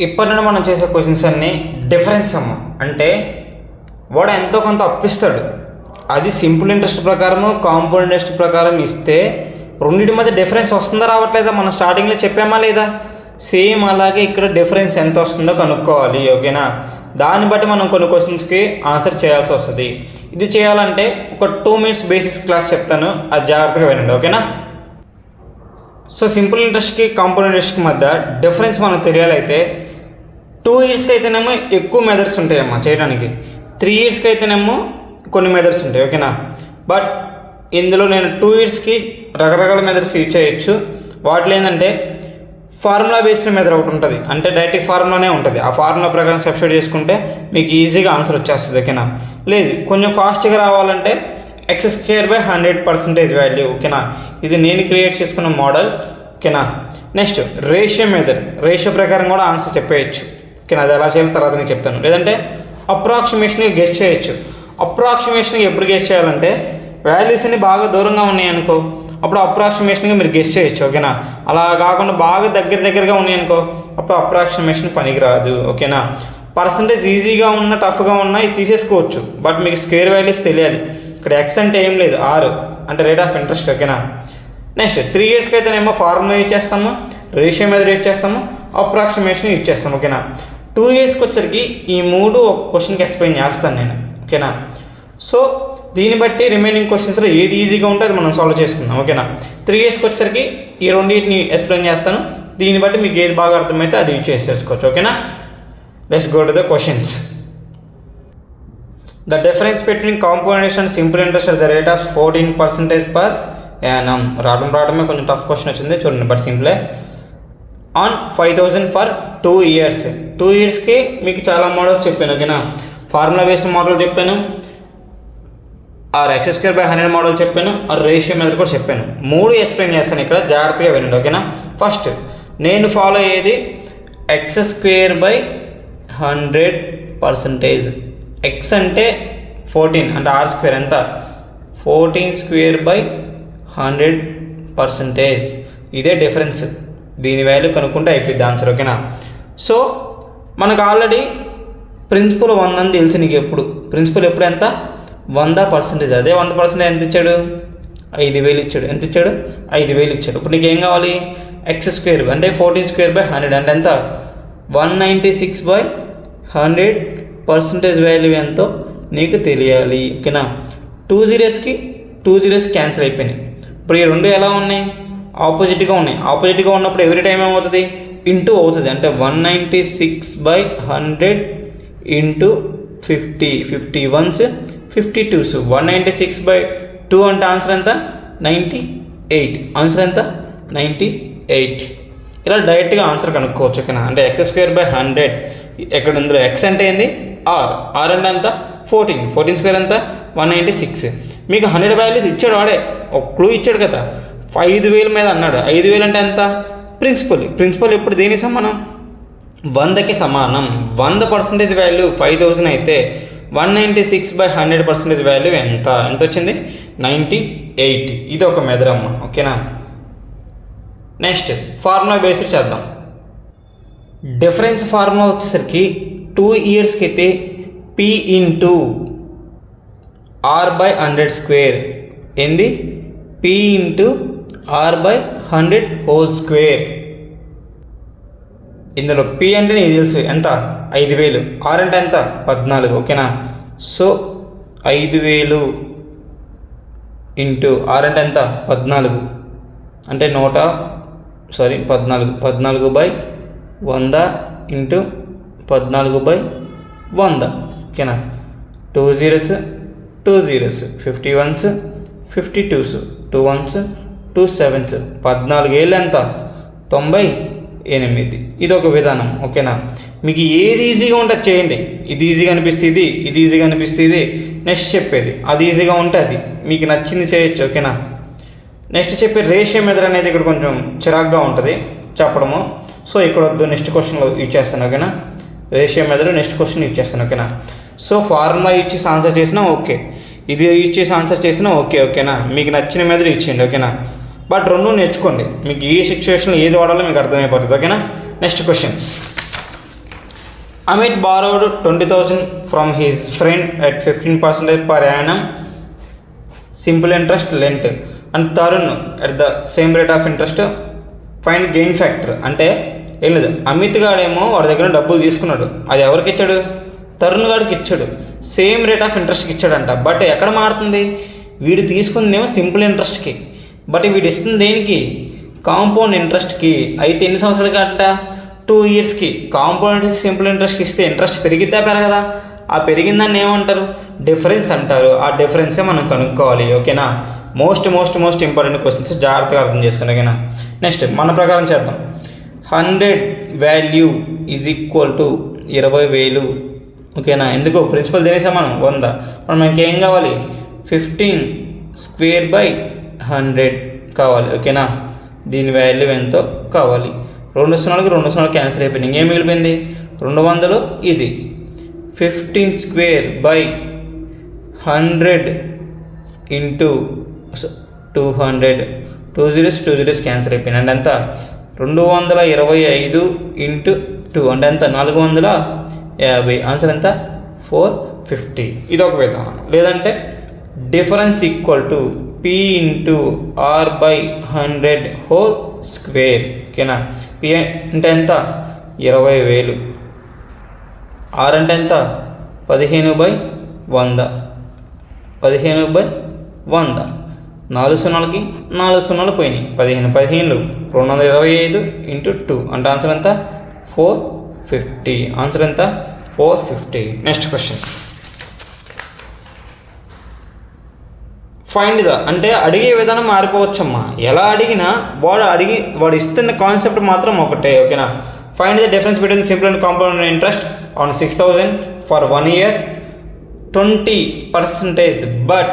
ఇప్పటి నుండి మనం చేసే క్వశ్చన్స్ అన్నీ డిఫరెన్స్ అమ్మ. అంటే వాడు ఎంతో కొంత అప్పిస్తాడు, అది సింపుల్ ఇంట్రెస్ట్ ప్రకారము కాంపౌండ్ ఇంట్రెస్ట్ ప్రకారం ఇస్తే రెండింటి మధ్య డిఫరెన్స్ వస్తుందా రావట్లేదా? మనం స్టార్టింగ్లో చెప్పామా లేదా? సేమ్ అలాగే ఇక్కడ డిఫరెన్స్ ఎంత వస్తుందో కనుక్కోవాలి. ఓకేనా? దాన్ని బట్టి మనం కొన్ని క్వశ్చన్స్కి ఆన్సర్ చేయాల్సి వస్తుంది. ఇది చేయాలంటే ఒక 2 minutes బేసిక్స్ క్లాస్ చెప్తాను, అది జాగ్రత్తగా వినండి. ఓకేనా? సో సింపుల్ ఇంట్రెస్ట్కి కాంపౌండ్ ఇంట్రెస్ట్కి మధ్య డిఫరెన్స్ మనకు తెలియాలైతే 2 yearsకి అయితేనేమో ఎక్కువ మెథడ్స్ ఉంటాయమ్మా చేయడానికి, 3 yearsకి అయితేనేమో కొన్ని మెథడ్స్ ఉంటాయి. ఓకేనా? బట్ ఇందులో నేను 2 yearsకి రకరకాల మెథడ్స్ యూజ్ చేయొచ్చు. వాటిలో ఏంటంటే ఫార్ములా బేస్డ్ మెథడ్ ఒకటి ఉంటుంది, అంటే డైరెక్ట్ ఫార్ములానే ఉంటుంది. ఆ ఫార్ములా ప్రకారం సబ్స్టిట్యూట్ చేసుకుంటే మీకు ఈజీగా ఆన్సర్ వచ్చేస్తుంది. ఓకేనా? లేదు కొంచెం ఫాస్ట్గా రావాలంటే x² వాల్యూ. ఓకేనా? ఇది నేను క్రియేట్ చేసుకున్న మోడల్. ఓకేనా? నెక్స్ట్ రేషియో మెథడ్, రేషియో ప్రకారం కూడా ఆన్సర్ చెప్పేయచ్చు. ఓకేనా? అది ఎలా చేయాలో తర్వాత నేను చెప్తాను. లేదంటే అప్రాక్సిమేషన్గా గెస్ చేయొచ్చు. అప్రాక్సిమేషన్గా ఎప్పుడు గెస్ చేయాలంటే వాల్యూస్ అన్ని బాగా దూరంగా ఉన్నాయనుకో, అప్పుడు అప్రాక్సిమేషన్గా మీరు గెస్ చేయొచ్చు. ఓకేనా? అలా కాకుండా బాగా దగ్గరగా ఉన్నాయనుకో, అప్పుడు అప్రాక్సిమేషన్ పనికిరాదు. ఓకేనా? పర్సంటేజ్ ఈజీగా ఉన్న టఫ్గా ఉన్నా ఇది తీసేసుకోవచ్చు, బట్ మీకు స్క్వేర్ వాల్యూస్ తెలియాలి. ఇక్కడ x అంటే ఏం లేదు, R అంటే రేట్ ఆఫ్ ఇంట్రెస్ట్. ఓకేనా? నెక్స్ట్ 3 yearsకి అయితేనేమో ఫార్ములా యూజ్ చేస్తాము, రేషియో మెథడ్ యూజ్ చేస్తాము, అప్రాక్సిమేషన్ యూజ్ చేస్తాము. ఓకేనా? 2 yearsకి వచ్చేసరికి ఈ 3 ఒక క్వశ్చన్కి ఎక్స్ప్లెయిన్ చేస్తాను నేను. ఓకేనా? సో దీన్ని బట్టి రిమైనింగ్ క్వశ్చన్స్లో ఏది ఈజీగా ఉంటే అది మనం సాల్వ్ చేసుకుందాం. ఓకేనా? 3 yearsకి వచ్చేసరికి ఈ రెండింటిని ఎక్స్ప్లెయిన్ చేస్తాను, దీన్ని బట్టి మీకు ఏది బాగా అర్థమైతే అది యూజ్ చేసుకోవచ్చు. ఓకేనా? Let's go to the questions. The difference between compound interest and simple interest at the rate of 14% per annum. రావడమే కొంచెం టఫ్ క్వశ్చన్ వచ్చింది చూడండి, బట్ సింపులే. On 5,000 for 2 years. 2 yearsకి మీకు చాలా మోడల్స్ చెప్పాను. ఓకేనా? ఫార్ములా బేస్డ్ మోడల్ చెప్పాను, x² మోడల్ చెప్పాను, రేషియో మెథడ్ కూడా చెప్పాను. 3 ఎక్స్ప్లెయిన్ చేస్తాను ఇక్కడ, జాగ్రత్తగా వినండి. ఓకేనా? ఫస్ట్ నేను ఫాలో అయ్యేది x²/100%. x అంటే 14 అంటే r² ఎంత 14²/100%. ఇదే డిఫరెన్స్, దీని వాల్యూ కనుక్కుంటే అయిపోయింది ఆన్సర్. ఓకేనా? సో మనకు ఆల్రెడీ ప్రిన్సిపల్ 100 అని తెలుసు నీకు. ఎప్పుడు ప్రిన్సిపల్ ఎప్పుడు ఎంత 100%. అదే 100% ఎంత ఇచ్చాడు? 5,000 ఇచ్చాడు. ఎంత ఇచ్చాడు? 5,000 ఇచ్చాడు. ఇప్పుడు నీకు ఏం కావాలి? x² అంటే 14²/100 అంటే ఎంత 196/100% వాల్యూ ఎంతో నీకు తెలియాలి. ఓకేనా? 2 zeros క్యాన్సిల్ అయిపోయినాయి. ఇప్పుడు ఈ రెండు ఎలా ఉన్నాయి? ఆపోజిట్గా ఉన్నాయి. ఆపోజిట్గా ఉన్నప్పుడు ఎవ్రీ టైం ఏమవుతుంది? ఇంటూ అవుతుంది. అంటే 196/100 ఇంటూ 50, 50 ones 52s. 196/2 అంటే ఆన్సర్ ఎంత? 98. ఆన్సర్ ఎంత? 98. ఇలా డైరెక్ట్గా ఆన్సర్ కనుక్కోవచ్చు. ఓకేనా? అంటే x²/100 ఎక్కడ ఇందులో x అంటే ఏంది? r అంటే ఎంత? 14² ఎంత? 196. మీకు 100 వాల్యూస్ ఇచ్చాడు వాడే, ఒక క్లూ ఇచ్చాడు కదా, 5,000 మీద అన్నాడు. 5,000 అంటే ఎంత? ప్రిన్సిపల్ ఎప్పుడు దేని సమానం? 100కి సమానం. 100% వాల్యూ 5,000 అయితే 196/100% వాల్యూ ఎంత వచ్చింది? 98. ఇది ఒక మెథడ్ అమ్మ. ఓకేనా? నెక్స్ట్ ఫార్ములా బేస్డ్ చేద్దాం. డిఫరెన్స్ ఫార్ములా వచ్చేసరికి 2 yearsకి అయితే p ఇంటూ r/100² ఏంది? p ఇంటూ r/100² ఇందులో p అంటే నీకు తెలుసు ఎంత? 5,000. r అంటే ఎంత? 14. ఓకేనా? సో 5,000 ఇంటూ r అంటే ఎంత? 14 అంటే 14/100 ఇంటూ 14/100. ఓకేనా? 2 zeros 50 ones 52s 2 ones 2 sevens 14,000 ఎంత? 98. ఇది ఒక విధానం. ఓకేనా? మీకు ఏది ఈజీగా ఉంటే చేయండి. ఇది ఈజీగా అనిపిస్తుంది, ఇది ఈజీగా అనిపిస్తుంది, నెక్స్ట్ చెప్పేది అది ఈజీగా ఉంటే అది మీకు నచ్చింది చేయొచ్చు. ఓకేనా? నెక్స్ట్ చెప్పే రేషియో మెథడ్ అనేది ఇక్కడ కొంచెం చిరాగ్గా ఉంటుంది చెప్పడము, సో ఇక్కడ వద్దు, నెక్స్ట్ క్వశ్చన్లో యూజ్ చేస్తాను. ఓకేనా? Ratio method next question use చేస్తాను. ఓకేనా? సో ఫార్ములా యూజ్ చేసి ఆన్సర్ చేసినా ఓకే, ఇది యూజ్ చేసి ఆన్సర్ చేసినా ఓకే. ఓకేనా? మీకు నచ్చిన మెథడ్ ఇచ్చేయండి. ఓకేనా? బట్ రెండు నేర్చుకోండి, మీకు ఏ సిచ్యువేషన్లో ఏది వాడాలో మీకు అర్థమైపోతుంది. ఓకేనా? Next question. Amit borrowed 20,000 from his friend at 15% per annum simple interest lent and Tarun at the same rate of interest. Find gain factor. అంటే ఏం లేదు, అమిత్ గాడేమో వాడి దగ్గర డబ్బులు తీసుకున్నాడు, అది ఎవరికి ఇచ్చాడు? తరుణ్ గాడికి ఇచ్చాడు, సేమ్ రేట్ ఆఫ్ ఇంట్రెస్ట్కి ఇచ్చాడంట. బట్ ఎక్కడ మారుతుంది? వీడు తీసుకుందేమో సింపుల్ ఇంట్రెస్ట్కి, బట్ వీడు ఇస్తుంది దేనికి? కాంపౌండ్ ఇంట్రెస్ట్కి. అయితే ఎన్ని సంవత్సరాలకి అంట? 2 yearsకి. కాంపౌండ్ సింపుల్ ఇంట్రెస్ట్కి ఇస్తే ఇంట్రెస్ట్ పెరిగిద్దా పెరగదా? ఆ పెరిగిందాన్ని ఏమంటారు? డిఫరెన్స్ అంటారు. ఆ డిఫరెన్సే మనం కనుక్కోవాలి. ఓకేనా? మోస్ట్ ఇంపార్టెంట్ క్వశ్చన్స్, జాగ్రత్తగా అర్థం చేసుకుని. ఓకేనా? నెక్స్ట్ మన ప్రకారం చేద్దాం. 100 వాల్యూ ఈజ్ ఈక్వల్ టు 20,000. ఓకేనా? ఎందుకు? ప్రిన్సిపల్ తినేసాం మనం 100. మనం ఇంకేం కావాలి? 15 స్క్వేర్ బై 100 కావాలి. ఓకేనా? దీని వాల్యూ ఎంతో కావాలి. 2 సున్నాలకి 2 సున్నాలు క్యాన్సిల్ అయిపోయింది. ఇంకేం మిగిలిపోయింది? 200. ఇది 15 square by 100 into 200. 2 zeros cancel అయిపోయింది. అంటే ఎంత? 225 ఇంటూ 2 అంటే ఎంత? 450. ఆన్సర్ ఎంత? 450. ఇది ఒక విధానం. లేదంటే difference equal to P into R by 100 whole square. ఓకేనా? P అంటే ఎంత? 20,000. ఆర్ అంటే ఎంత? 15/100. 15/100. 4 సున్నాలకి 4 సున్నాలు పోయినాయి. 15 225 ఇంటూ 2 అంటే ఆన్సర్ ఎంత? 450. ఆన్సర్ ఎంత? 450. Next question. ఫైండ్ ద అంటే అడిగే విధానం మారిపోవచ్చమ్మా. ఎలా అడిగినా వాడు ఇస్తున్న కాన్సెప్ట్ మాత్రం ఒకటే. ఓకేనా? Find the difference between simple and compound interest on 6,000 for 1 year 20% but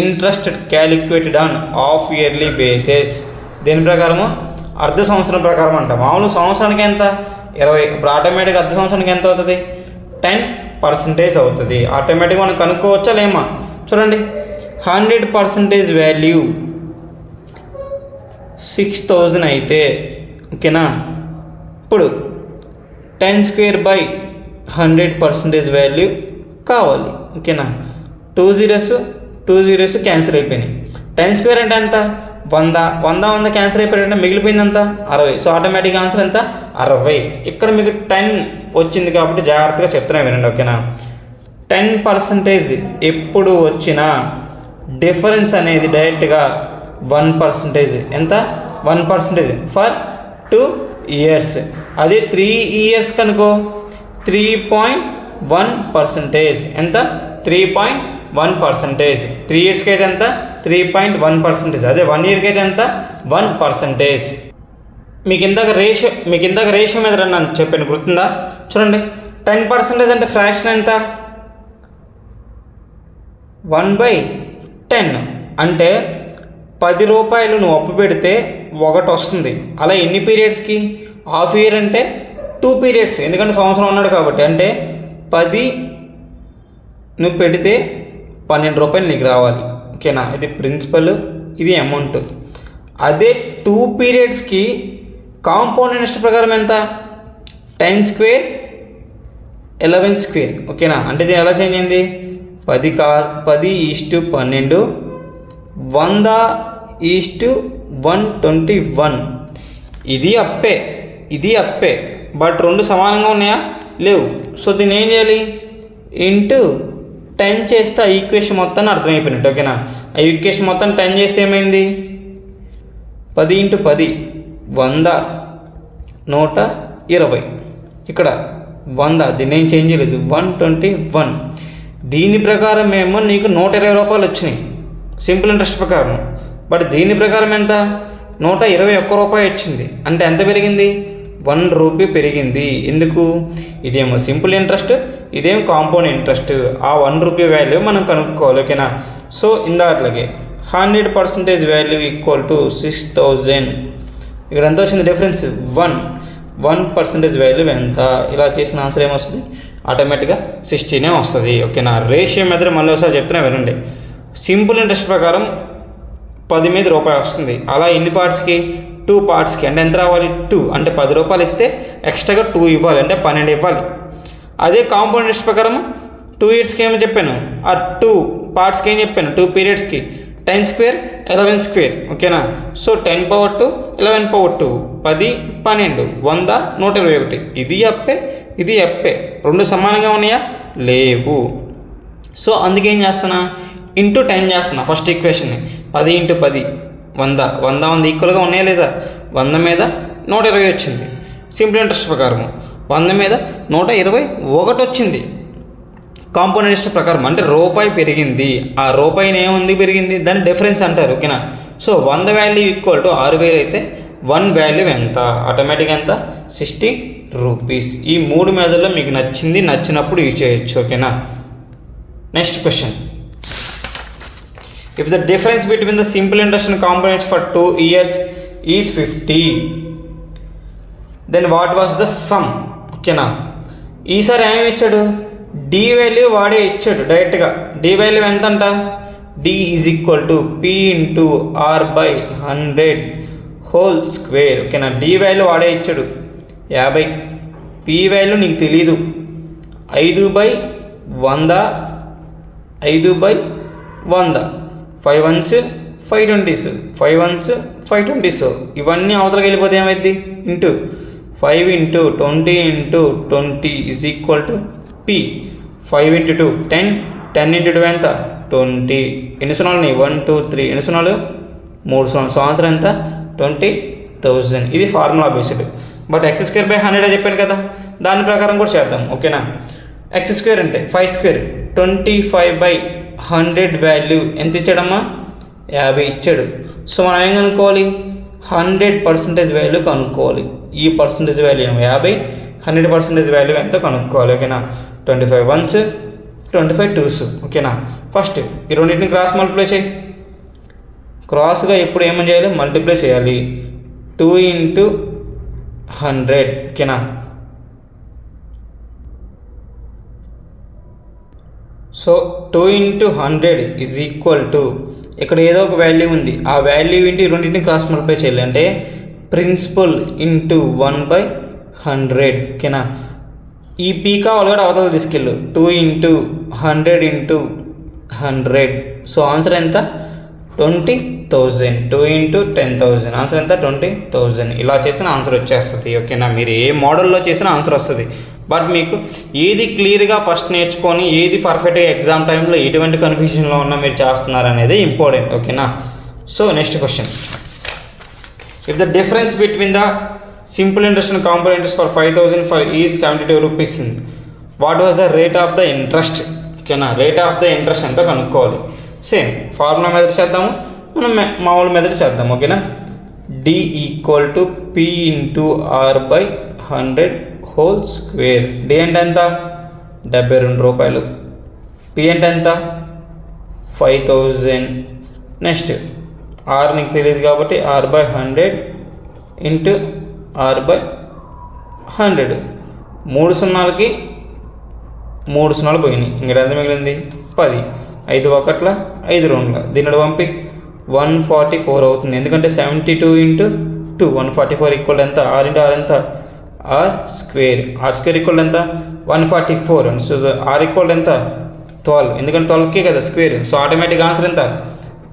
interest calculated on half yearly basis. దేని ప్రకారము? అర్ధ సంవత్సరం ప్రకారం అంట. మామూలు సంవత్సరానికి ఎంత? 20. ఇప్పుడు ఆటోమేటిక్గా అర్ధ సంవత్సరానికి ఎంత అవుతుంది? 10% అవుతుంది. ఆటోమేటిక్గా మనం కనుక్కోవచ్చా లేమా? చూడండి, 100% వాల్యూ 6,000 అయితే, ఓకేనా, ఇప్పుడు 10 స్క్వేర్ బై 100% వాల్యూ కావాలి. ఓకేనా? 2 zeros క్యాన్సిల్ అయిపోయినాయి. 10 స్క్వేర్ అంటే ఎంత? 100 క్యాన్సిల్ అయిపోయాడంటే మిగిలిపోయింది ఎంత? 60. సో ఆటోమేటిక్ ఆన్సర్ ఎంత? 60. ఇక్కడ మీకు 10 వచ్చింది కాబట్టి జాగ్రత్తగా చెప్తున్నా వినండి. ఓకేనా? 10% ఎప్పుడు వచ్చినా డిఫరెన్స్ అనేది డైరెక్ట్గా 1%. ఎంత? 1% ఫర్ 2 years. అదే 3 years కనుకో 3.1%. ఎంత? 3.1%. 3 yearsకి అయితే ఎంత? 3.1%. అదే 1 yearకి అయితే ఎంత? 1%. మీకు ఇందాక రేషియో మీద రన్నాను చెప్పాను, గుర్తుందా? చూడండి, 10% అంటే ఫ్రాక్షన్ ఎంత? 1/10. అంటే 10 రూపాయలు నువ్వు అప్పు పెడితే 1 వస్తుంది. అలా ఎన్ని పీరియడ్స్కి? హాఫ్ ఇయర్ అంటే 2 periods, ఎందుకంటే సంవత్సరం ఉన్నాడు కాబట్టి. అంటే 10 నువ్వు పెడితే 12 రూపాయలు నీకు రావాలి. ఓకేనా? ఇది ప్రిన్సిపల్, ఇది అమౌంట్. అదే 2 periodsకి కాంపౌండ్ ఇంట్రెస్ట్ ప్రకారం ఎంత? 10 స్క్వేర్ 11 స్క్వేర్. ఓకేనా? అంటే ఇది ఎలా చేంజ్ అయింది? 10:12 100:121. ఇది అప్పే బట్ 2 సమానంగా ఉన్నాయా? లేవు. సో దీన్ని ఏం చేయాలి? ఇంటూ 10 చేస్తే ఆ ఈక్వేషన్ మొత్తాన్ని అర్థమైపోయినట్టు. ఓకేనా? ఆ ఈక్వేషన్ మొత్తం 10 చేస్తే ఏమైంది? 10 × 10 100 120. ఇక్కడ 100, దీన్ని ఏం చేంజ్ చేయలేదు, 121. దీని ప్రకారం ఏమో నీకు 120 రూపాయలు వచ్చినాయి సింపుల్ ఇంట్రెస్ట్ ప్రకారం. బట్ దీని ప్రకారం ఎంత? 121 రూపాయి వచ్చింది. అంటే ఎంత పెరిగింది? 1 రూపీ పెరిగింది. ఎందుకు? ఇదేమో సింపుల్ ఇంట్రెస్ట్, ఇదేమో కాంపౌండ్ ఇంట్రెస్ట్. ఆ 1 రూపీ వాల్యూ మనం కనుక్కోవాలి. ఓకేనా? సో ఇందాకట్లాగే 100% వాల్యూ ఈక్వల్ టు 6,000. ఇక్కడ ఎంత వచ్చింది డిఫరెన్స్? 1% వాల్యూ ఎంత? ఇలా చేసిన ఆన్సర్ ఏమొస్తుంది? ఆటోమేటిక్గా 16 వస్తుంది. ఓకేనా? రేషియో మెథడ్ మళ్ళీ ఒకసారి చెప్తున్నా వినండి. సింపుల్ ఇంట్రెస్ట్ ప్రకారం 10 మీద రూపాయి వస్తుంది. అలా ఎన్ని పార్ట్స్కి? 2 పార్ట్స్కి. అంటే ఎంత రావాలి? 2. అంటే 10 రూపాయలు ఇస్తే ఎక్స్ట్రాగా 2 ఇవ్వాలి, అంటే 12 ఇవ్వాలి. అదే కాంపౌండ్ ఇంట్రెస్ట్ ప్రకారం 2 ఇయర్స్కి ఏమని చెప్పాను, ఆ 2 పార్ట్స్కి ఏం చెప్పాను, 2 పీరియడ్స్కి 10 స్క్వేర్ 11 స్క్వేర్. ఓకేనా. So 10 power 2 11 power 2 10 12 100 121. ఇది అప్పే ఇది అప్పే, రెండు సమానంగా ఉన్నాయా, లేవు. సో అందుకే ఏం చేస్తున్నా, ఇంటూ 10 చేస్తున్నా ఫస్ట్ ఈక్వేషన్ని. 10 × 10 100 100 ఈక్వల్గా ఉన్నాయా లేదా, 100 మీద 120 వచ్చింది. సింపుల్ ఇంట్రెస్ట్ ప్రకారం 100 మీద 121 వచ్చింది. కాంపౌండ్ ఇంట్రెస్ట్ ప్రకారం అంటే రూపాయి పెరిగింది, ఆ రూపాయిని ఏముంది పెరిగింది, దాన్ని డిఫరెన్స్ అంటారు. ఓకేనా. సో 100 వాల్యూ ఈక్వల్ టు 6000 అయితే 1 వాల్యూ ఎంత, ఆటోమేటిక్గా ఎంత, 60 రూపీస్. ఈ 3 మెథడ్లో మీకు నచ్చినప్పుడు యూజ్ చేయొచ్చు. ఓకేనా. Next question, if the difference between the simple interest and compound interest for 2 years is 50, then what was the sum. ఓకేనా. ఈసారి ఏమి ఇచ్చాడు, డి వాల్యూ వాడే ఇచ్చాడు డైరెక్ట్గా. డి వాల్యూ ఎంత అంట, D is equal to P into R by 100 whole square. ఓకేనా. డి వాల్యూ వాడే ఇచ్చాడు 50, పి వాల్యూ నీకు తెలీదు, 5/100 5/100 5 1s 5 20s 5 1s 5 20s. ఇవన్నీ అవతలకి వెళ్ళిపోతే ఏమైంది, into 5 × 20 × 20 is equal to P. 5 × 2 10 10 × 2 ఎంత, 20. ఎన్ని సున్నాలు ఉన్నాయి, 1 2 3, ఎన్ని సున్నాలు, 3 సున్నాలు. సంవత్సరం ఎంత, 20,000. ఇది ఫార్ములా బేస్డ్. బట్ x²/100 చెప్పాను కదా, దాని ప్రకారం కూడా చేద్దాం. ఓకేనా. x² అంటే 5 స్క్వేర్ 25/100 వాల్యూ ఎంత ఇచ్చాడమ్మా, 50 ఇచ్చాడు. సో మనం ఏం కనుక్కోవాలి, 100% వాల్యూ కనుక్కోవాలి. ఈ పర్సంటేజ్ వాల్యూ 50, 100% వాల్యూ ఎంత కనుక్కోవాలి. ఓకేనా. 25 1s 25 2s. ఓకేనా. ఫస్ట్ ఈ రెండింటిని క్రాస్ మల్టిప్లై చేయి. క్రాస్గా ఎప్పుడు ఏమని చేయాలి, మల్టిప్లై చేయాలి. 2 × 100. ఓకేనా. సో 2 × 100 ఈజ్ ఈక్వల్ టు, ఇక్కడ ఏదో ఒక వాల్యూ ఉంది, ఆ వాల్యూ ఏంటి, రెండింటిని క్రాస్ మల్టిప్లై చేయాలి. అంటే ప్రిన్సిపల్ ఇంటూ 1/100. ఓకేనా. ఈ పీ కావాలి కూడా అవతల తీసుకెళ్ళు, 2 × 100 × 100. సో ఆన్సర్ ఎంత, 20,000. 2 × 10,000 ఆన్సర్ ఎంత, 20,000. ఇలా చేసిన ఆన్సర్ వచ్చేస్తుంది. ఓకేనా. మీరు ఏ మోడల్లో చేసిన ఆన్సర్ వస్తుంది. బట్ మీకు ఏది క్లియర్గా ఫస్ట్ నేర్చుకొని ఏది పర్ఫెక్ట్గా ఎగ్జామ్ టైంలో ఎటువంటి కన్ఫ్యూజన్లో ఉన్నా మీరు చేస్తున్నారు అనేది ఇంపార్టెంట్. ఓకేనా. So next question, if the difference between the simple interest and compound interest for 5,000 is 72 rupees, what was the rate of the interest. ఓకేనా. రేట్ ఆఫ్ ద ఇంట్రెస్ట్ ఎంతో కనుక్కోవాలి. సేమ్ ఫార్ములా మెథడ్ చేద్దాము, మనం మామూలు method చేద్దాం. ఓకేనా. D equal to P into R by 100 whole square. D అంటే ఎంత, 72 రూపాయలు. పి అంటే ఎంత, 5,000. నెక్స్ట్ ఆర్ నీకు తెలియదు కాబట్టి R by 100 into R by 100. 3 సున్నాలకి 3 సున్నాలు పోయినాయి, ఇంకా ఎంత మిగిలింది 10. 5 1 5 2, దీనిలో పంపి 144 అవుతుంది. ఎందుకంటే 72 × 2 144 ఈక్వల్ ఎంత, ఆర్ × ఆర్ ఎంత, R square. R square equal ఎంత, 144. సో ఆర్ ఈక్వల్ ఎంత, 12. ఎందుకంటే 12కే కదా స్క్వేర్. సో ఆటోమేటిక్ ఆన్సర్ ఎంత,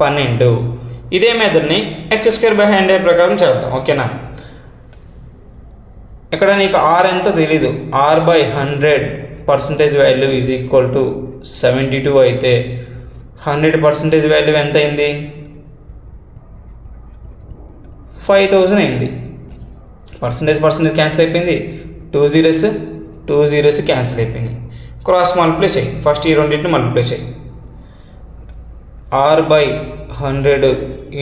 12. ఇదే మెథడ్ని x²/100 ప్రకారం చేద్దాం. ఓకేనా. ఇక్కడ నీకు ఆర్ ఎంతో తెలీదు, r/100% value is equal to 72 అయితే 100% వాల్యూ ఎంత అయింది, 5,000 అయింది. పర్సంటేజ్ క్యాన్సిల్ అయిపోయింది, 2 zeros క్యాన్సిల్ అయిపోయింది. క్రాస్ మల్టిప్లై చేయి. ఫస్ట్ ఈ రెండింటిని మల్టిప్లై చేయి. r/100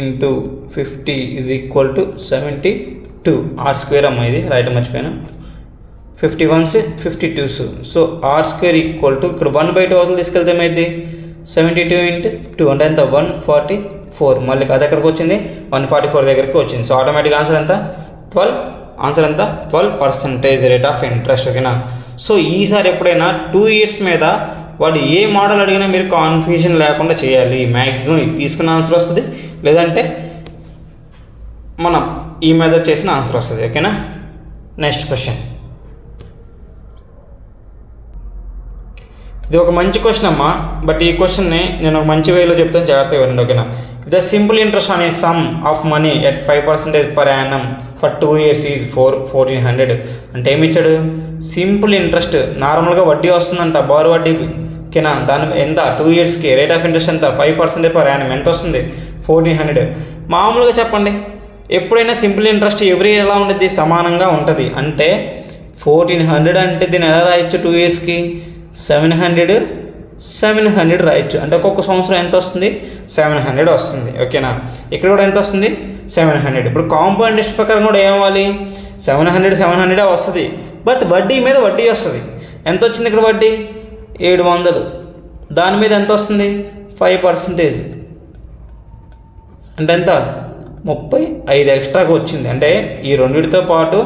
into 50 is equal to 72. R square అమ్మ, ఇది రైట్ మర్చిపోయినా. 50 1s 52s. So R square equal to, ఇక్కడ 1/2 అవతల తీసుకెళ్తే ఏమైంది, 72 × 2 అంటే ఎంత, 144. మళ్ళీ అది ఎక్కడికి వచ్చింది, 144 దగ్గరికి వచ్చింది. సో ఆటోమేటిక్ ఆన్సర్ ఎంత, 12. ఆన్సర్ ఎంత, 12% రేట్ ఆఫ్ ఇంట్రెస్ట్. ఓకేనా. సో ఈసారి ఎప్పుడైనా 2 years మీద వాడు ఏ మోడల్ అడిగినా మీరు కన్ఫ్యూజన్ లేకుండా చేయాలి. మ్యాక్సిమం ఇది తీసుకున్న ఆన్సర్ వస్తుంది, లేదంటే మనం ఈ మెథడ్ చేసిన ఆన్సర్ వస్తుంది. ఓకేనా. నెక్స్ట్ క్వశ్చన్, ఇది ఒక మంచి క్వశ్చన్ అమ్మా, బట్ ఈ క్వశ్చన్ని నేను ఒక మంచి వేలో చెప్తాను, జాగ్రత్తగా వినండి ఓకేనా. The simple interest on a some of money at 5% per annum for 2 years is 1400. అంటే ఏమి ఇచ్చాడు? సింపుల్ ఇంట్రెస్ట్, నార్మల్గా వడ్డీ వస్తుందంట, బారు వడ్డీ ఓకేనా. దాని ఎంత 2 yearsకి రేట్ ఆఫ్ ఇంట్రెస్ట్ ఎంత 5% పర్ యానం, ఎంత వస్తుంది 1400. మామూలుగా చెప్పండి, ఎప్పుడైనా సింపుల్ ఇంట్రెస్ట్ ఎవ్రీ ఇయర్ ఎలా ఉంటుంది? సమానంగా ఉంటుంది. అంటే 1400 అంటే దీన్ని ఎలా రాయొచ్చు? 2 yearsకి 700 రాయొచ్చు. అంటే ఒక్కొక్క సంవత్సరం ఎంత వస్తుంది? 700 వస్తుంది ఓకేనా. ఇక్కడ కూడా ఎంత వస్తుంది? 700. ఇప్పుడు కాంపౌండ్ ఇంట్రెస్ట్ ప్రకారం కూడా ఏమవ్వాలి? 700 వస్తుంది, బట్ వడ్డీ మీద వడ్డీ వస్తుంది. ఎంత వచ్చింది ఇక్కడ వడ్డీ? 700. దాని మీద ఎంత వస్తుంది? 5%. అంటే ఎంత? 35 ఎక్స్ట్రాగా వచ్చింది. అంటే ఈ రెండింటితో పాటు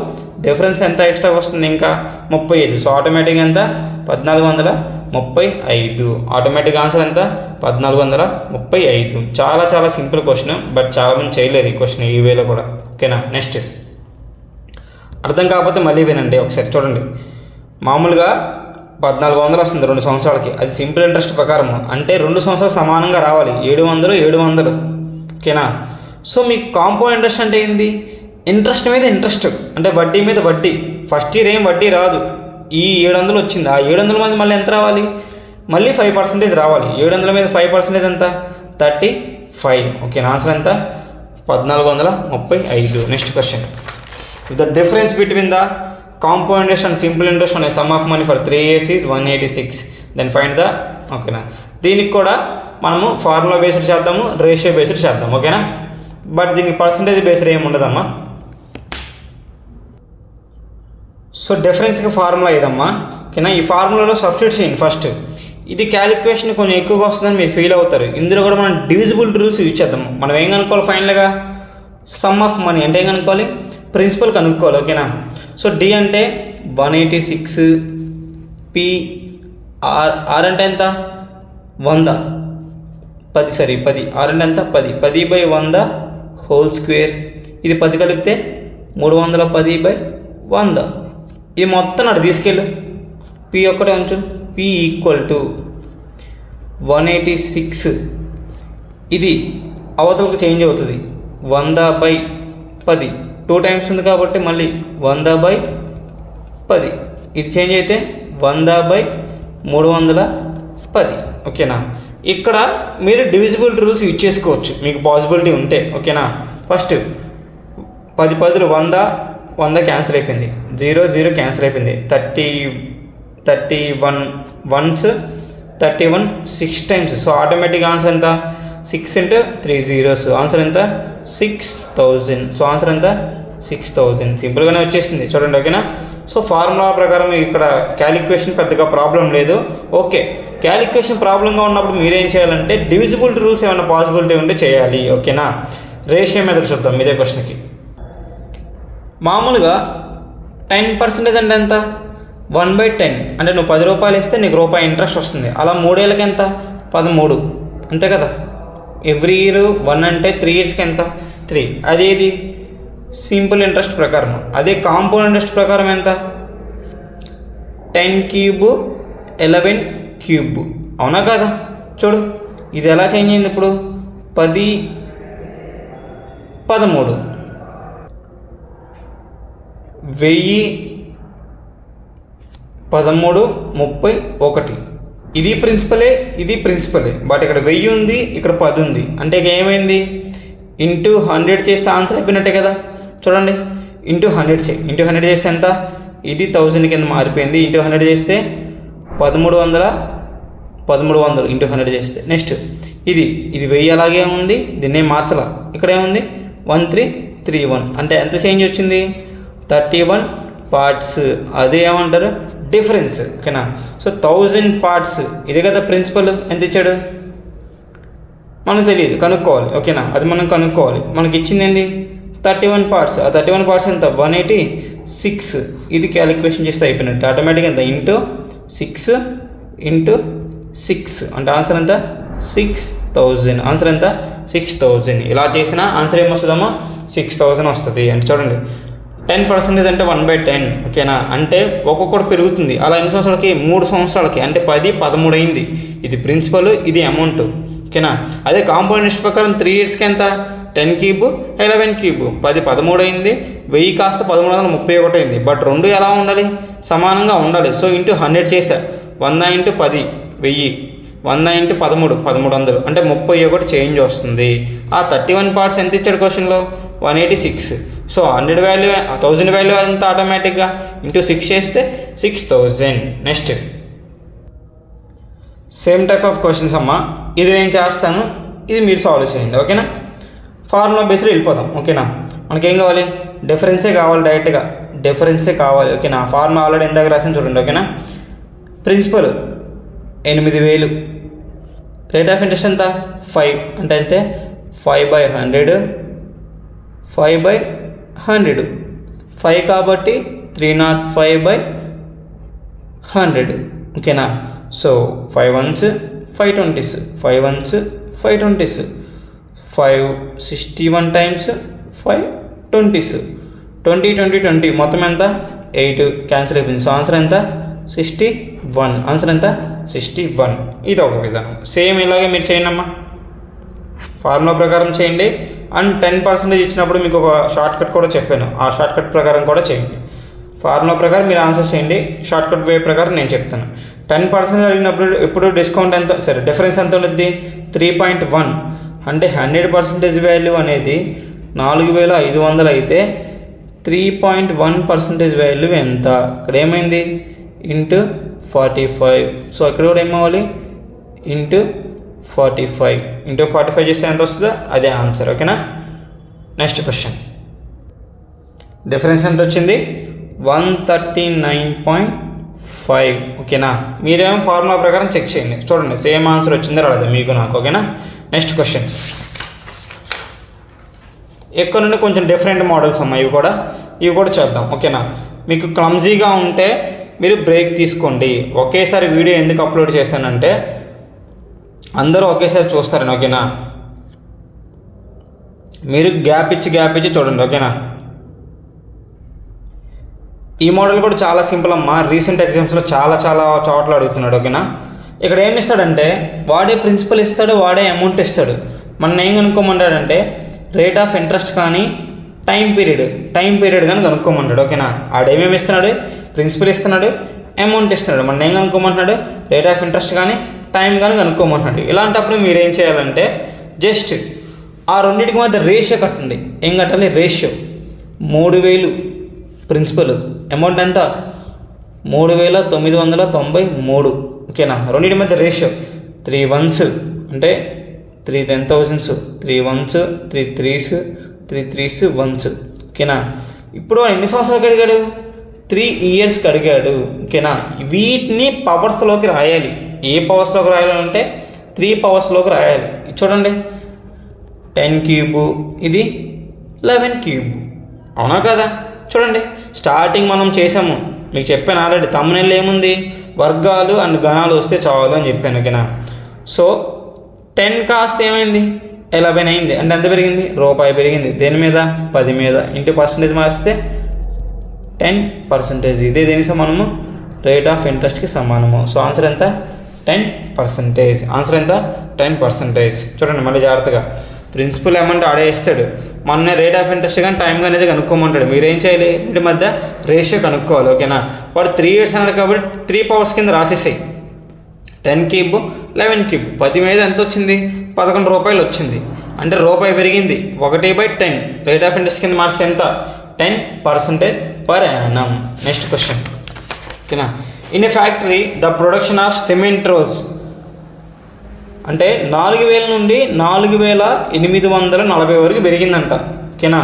డిఫరెన్స్ ఎంత ఎక్స్ట్రాగా వస్తుంది? ఇంకా 35. సో ఆటోమేటిక్గా ఎంత? 1435. ఆటోమేటిక్ ఆన్సర్ ఎంత? 1435. చాలా చాలా సింపుల్ క్వశ్చన్, బట్ చాలామంది చేయలేరు ఈ క్వశ్చన్ ఈ వేలో కూడా ఓకేనా. నెక్స్ట్, అర్థం కాకపోతే మళ్ళీ వినండి ఒకసారి చూడండి. మామూలుగా 1400 వస్తుంది 2 సంవత్సరాలకి, అది సింపుల్ ఇంట్రెస్ట్ ప్రకారం. అంటే 2 సంవత్సరాలు సమానంగా రావాలి, 700 ఓకేనా. సో మీకు కాంపౌండ్ ఇంట్రెస్ట్ అంటే ఏంది? ఇంట్రెస్ట్ మీద ఇంట్రెస్ట్, అంటే వడ్డీ మీద వడ్డీ. ఫస్ట్ ఇయర్ ఏం వడ్డీ రాదు, ఈ 700 వచ్చింది, ఆ 700 మీద మళ్ళీ ఎంత రావాలి? మళ్ళీ 5% రావాలి. 700 మీద 5% ఎంత? 35. ఓకే, ఆన్సర్ ఎంత? 1435. Next question, the difference between the compound interest and simple interest అనే sum of money for 3 years is 186. Then find the ఓకేనా. దీనికి కూడా మనము ఫార్ములా బేస్డ్ చేద్దాము, రేషియో బేస్డ్ చేద్దాం ఓకేనా. బట్ దీనికి పర్సంటేజ్ బేస్డ్ ఏమి ఉండదమ్మా. సో డిఫరెన్స్కి ఫార్ములా ఇదమ్మా ఓకేనా. ఈ ఫార్ములాలో సబ్స్టిట్యూట్ చేయండి ఫస్ట్. ఇది క్యాలిక్యులేషన్ కొంచెం ఎక్కువగా వస్తుందని మీరు ఫీల్ అవుతారు. ఇందులో కూడా మనం డివిజిబుల్ రూల్స్ యూజ్ చేద్దాం. మనం ఏం కనుక్కోవాలి ఫైనల్గా? సమ్ ఆఫ్ మనీ అంటే ఏం కనుక్కోవాలి? ప్రిన్సిపల్ కనుక్కోవాలి ఓకేనా. సో డి అంటే 186, పి ఆర్ అంటే ఎంత? 100, 10 ఆర్ అంటే ఎంత? 10/100 హోల్ స్క్వేర్. ఇది 10 కలిపితే 310/100. ఇది మొత్తం అటు తీసుకెళ్ళు, పి ఒక్కటే ఉంచు. P equal to 186. ఇది అవతలకు చేంజ్ అవుతుంది, 100/10. 2 times ఉంది కాబట్టి మళ్ళీ 100/10. ఇది చేంజ్ అయితే 100/310 ఓకేనా. ఇక్కడ మీరు డివిజిబుల్ రూల్స్ యూజ్ చేసుకోవచ్చు మీకు పాసిబిలిటీ ఉంటే ఓకేనా. ఫస్ట్ 10 10 100 క్యాన్సిల్ అయిపోయింది, 0 0 క్యాన్సిల్ అయిపోయింది, 31 ones 31 6 times. So automatic answer ఎంత? 6 × 3 zeros. ఆన్సర్ ఎంత? 6000. సో ఆన్సర్ ఎంత? 6000. సింపుల్గానే వచ్చేసింది చూడండి ఓకేనా. సో ఫార్ములా ప్రకారం ఇక్కడ క్యాలిక్యులేషన్ పెద్దగా ప్రాబ్లం లేదు. ఓకే, క్యాలిక్యులేషన్ ప్రాబ్లంగా ఉన్నప్పుడు మీరేం చేయాలంటే డివిజిబుల్ రూల్స్ ఏమైనా పాసిబిలిటీ ఉంటే చేయాలి ఓకేనా. రేషియో మెథడ్ చూద్దాం ఇదే క్వశ్చన్కి. మామూలుగా 10% అంటే ఎంత? 1/10. అంటే నువ్వు 10 రూపాయలు ఇస్తే నీకు రూపాయి ఇంట్రెస్ట్ వస్తుంది. అలా 3 ఏళ్ళకి ఎంత? 13. అంతే కదా. ఎవ్రీ ఇయర్ 1 అంటే 3 yearsకి ఎంత? 3. అదేది సింపుల్ ఇంట్రెస్ట్ ప్రకారం. అదే కాంపౌండ్ ఇంట్రెస్ట్ ప్రకారం ఎంత? 10³ 11³ అవునా కదా. చూడు ఇది ఎలా చేంజ్ అయింది ఇప్పుడు? 10 13 1000 13 31. ఇది ప్రిన్సిపలే బట్ ఇక్కడ 1000 ఉంది, ఇక్కడ 10 ఉంది. అంటే ఇక ఏమైంది? ఇంటూ 100 చేస్తే ఆన్సర్ అయిపోయినట్టే కదా. చూడండి, ఇంటూ 100 చేస్తే ఎంత? ఇది 1000 కింద మారిపోయింది. ఇంటూ 100 చేస్తే 1300 ఇంటూ 100 చేస్తే. నెక్స్ట్ ఇది 1000 అలాగే ఉంది, దీన్నే మార్చాల. ఇక్కడ ఏముంది? 1331. అంటే ఎంత చేంజ్ వచ్చింది? 31 parts. అదే ఏమంటారు? డిఫరెన్స్ ఓకేనా. సో 1000 parts ఇది కదా ప్రిన్సిపల్. ఎంత ఇచ్చాడు మనకు తెలియదు, కనుక్కోవాలి ఓకేనా. అది మనం కనుక్కోవాలి. మనకి ఇచ్చింది ఏంది? 31 parts. ఆ 31 parts ఎంత? 186. ఇది క్యాలిక్యులేషన్ చేస్తే అయిపోయినట్టు. ఆటోమేటిక్గా ఎంత? ఇంటూ 6 × 6 అంటే ఆన్సర్ ఎంత? 6000. ఆన్సర్ ఎంత? 6000. ఇలా చేసిన ఆన్సర్ ఏమొస్తుందమ్మా? 6000 వస్తుంది. అంటే చూడండి 10% అంటే 1/10, ఓకేనా. అంటే ఒక్కొక్కటి పెరుగుతుంది. అలా ఎన్ని సంవత్సరాలకి? 3 సంవత్సరాలకి. అంటే 10, 13 అయింది. ఇది ప్రిన్సిపల్, ఇది అమౌంట్, ఓకేనా. అదే కాంపౌండ్ ఇంట్రెస్ట్ ప్రకారం 3 ఇయర్స్కి ఎంత? 10 క్యూబ్ 11 క్యూబ్ 10 13 అయింది. 1000 కాస్త 1331 అయింది. బట్ రెండు ఎలా ఉండాలి? సమానంగా ఉండాలి. సో ఇంటూ 100 చేశా. 100 × 10 1000, 100 × 13 1300, అంటే 31 చేంజ్ వస్తుంది. ఆ 31 పార్ట్స్ ఎంత ఇచ్చాడు క్వశ్చన్లో? 186. సో 100 వాల్యూ 1000 వాల్యూ ఎంత? ఆటోమేటిక్గా ఇంటూ 6 చేస్తే 6000. Next same type of questions అమ్మా. ఇది నేను చేస్తాను, ఇది మీరు సాల్వ్ చేయండి, ఓకేనా. ఫార్ములా బేస్లో వెళ్ళిపోదాం, ఓకేనా. మనకేం కావాలి? డిఫరెన్సే కావాలి, డైరెక్ట్గా డిఫరెన్సే కావాలి, ఓకేనా. ఫార్ములా ఆల్రెడీ ఎందాక రాసాను చూడండి, ఓకేనా. ప్రిన్సిపల్ 8000, రేట్ ఆఫ్ ఇంట్రెస్ట్ ఎంత? 5, అంటే అంతే 5/100, 5/100, 5 కాబట్టి 305/100, ఓకేనా. So 5 ones 5 20s, 5 ones 5 20s, 561 times 5 20s, 20 20 20 మొత్తం ఎంత? 8 క్యాన్సిల్ అయిపోయింది. సో ఆన్సర్ ఎంత? 61. ఆన్సర్ ఎంత? 61. ఇది ఒక విధానం. సేమ్ ఇలాగే మీరు చేయండి అమ్మా, ఫార్ములా ప్రకారం చేయండి. అండ్ 10% ఇచ్చినప్పుడు మీకు ఒక షార్ట్ కట్ కూడా చెప్పాను, ఆ షార్ట్ కట్ ప్రకారం కూడా చేయండి. ఫార్ములా ప్రకారం మీరు ఆన్సర్ చేయండి, షార్ట్ కట్ వే ప్రకారం నేను చెప్తాను. 10% అడిగినప్పుడు ఎప్పుడు డిస్కౌంట్ ఎంత, సరే డిఫరెన్స్ ఎంత ఉంటుంది? 3.1. అంటే 100% వాల్యూ అనేది 4500 అయితే 3.1% వాల్యూ ఎంత? ఇక్కడ ఏమైంది? ఇంటూ 45. సో ఇక్కడ కూడా ఏమవ్వాలి? ఇంటూ 45. ఇంటూ 45 చేస్తే ఎంత వస్తుందో అదే ఆన్సర్, ఓకేనా. Next question. డిఫరెన్స్ ఎంత వచ్చింది? 139.5, ఓకేనా. మీరేమో ఫార్ములా ప్రకారం చెక్ చేయండి, చూడండి సేమ్ ఆన్సర్ వచ్చిందో రాలేదా మీకు నాకు, ఓకేనా. Next question. ఎక్కువ నుండి కొంచెం డిఫరెంట్ మోడల్స్ అమ్మా, ఇవి కూడా చేద్దాం, ఓకేనా. మీకు క్లమ్జీగా ఉంటే మీరు బ్రేక్ తీసుకోండి. ఒకేసారి వీడియో ఎందుకు అప్లోడ్ చేశానంటే అందరూ ఒకేసారి చూస్తారని, ఓకేనా. మీరు గ్యాప్ ఇచ్చి చూడండి, ఓకేనా. ఈ మోడల్ కూడా చాలా సింపుల్ అమ్మా. రీసెంట్ ఎగ్జామ్స్లో చాలా చోట్ల అడుగుతున్నాడు, ఓకేనా. ఇక్కడ ఏమి ఇస్తాడంటే వాడే ప్రిన్సిపల్ ఇస్తాడు, వాడే అమౌంట్ ఇస్తాడు. మన ఏం కనుక్కోమంటాడంటే రేట్ ఆఫ్ ఇంట్రెస్ట్ కానీ టైం పీరియడ్ కానీ కనుక్కోమంటాడు, ఓకేనా. ఆడేమేమి ఇస్తున్నాడు? ప్రిన్సిపల్ ఇస్తున్నాడు, అమౌంట్ ఇస్తున్నాడు. మన ఏం కనుక్కోమంటున్నాడు? రేట్ ఆఫ్ ఇంట్రెస్ట్ కానీ టైం కానీ కనుక్కోమంటున్నాడు. ఇలాంటప్పుడు మీరు ఏం చేయాలంటే జస్ట్ ఆ రెండింటికి మధ్య రేషియో కట్టండి. ఏం కట్టాలి? రేషియో. 3000 ప్రిన్సిపల్, అమౌంట్ ఎంత? 3993, ఓకేనా. రెండింటి మధ్య రేషియో 3 ones అంటే 3 10,000s, 3 ones 3 3s, 3 3s 1s, ఓకేనా. ఇప్పుడు ఎన్ని సంవత్సరాలకు అడిగాడు? 3 yearsకి అడిగాడు, ఓకేనా. వీటిని పవర్స్లోకి రాయాలి. ఏ పవర్స్లోకి రాయాలంటే 3 పవర్స్లోకి రాయాలి. చూడండి 10 క్యూబ్, ఇది 11 క్యూబ్, అవునా కదా. చూడండి స్టార్టింగ్ మనం చేసాము, మీకు చెప్పాను ఆల్రెడీ. తమ్మునేళ్ళు ఏముంది? వర్గాలు అండ్ గణాలు వస్తే చాలు అని చెప్పాను, ఓకేనా. సో 10 కాస్త ఏమైంది? 11 అయింది. అంటే ఎంత పెరిగింది? రూపాయి పెరిగింది. దేని మీద? 10 మీద. ఇంటూ పర్సంటేజ్ మార్చితే 10%. ఇదే దేనికి సమానము? రేట్ ఆఫ్ ఇంట్రెస్ట్కి సమానము. సో ఆన్సర్ ఎంత? 10%. ఆన్సర్ ఎంత? 10%. చూడండి మళ్ళీ జాగ్రత్తగా. ప్రిన్సిపల్ అమౌంట్ ఆడే ఇస్తాడు, మొన్న రేట్ ఆఫ్ ఇంట్రెస్ట్ కానీ టైం కానీ అనేది కనుక్కోమంటాడు. మీరేం చేయాలి? వీటి మధ్య రేషియో కనుక్కోవాలి, ఓకేనా. వాడు 3 years అన్నాడు కాబట్టి 3 powers కింద రాసేసాయి. 10 క్యూబ్ 11 క్యూబ్ 10 మీద ఎంత వచ్చింది? 11 రూపాయలు వచ్చింది. అంటే రూపాయి పెరిగింది. 1/10 రేట్ ఆఫ్ ఇంట్రెస్ట్ కింద మార్క్స్ ఎంత? 10% per annum. నెక్స్ట్ క్వశ్చన్, ఓకేనా. In a factory the production of cement rose అంటే 4000 నుండి 4840 వరకు పెరిగిందంట, ఓకేనా.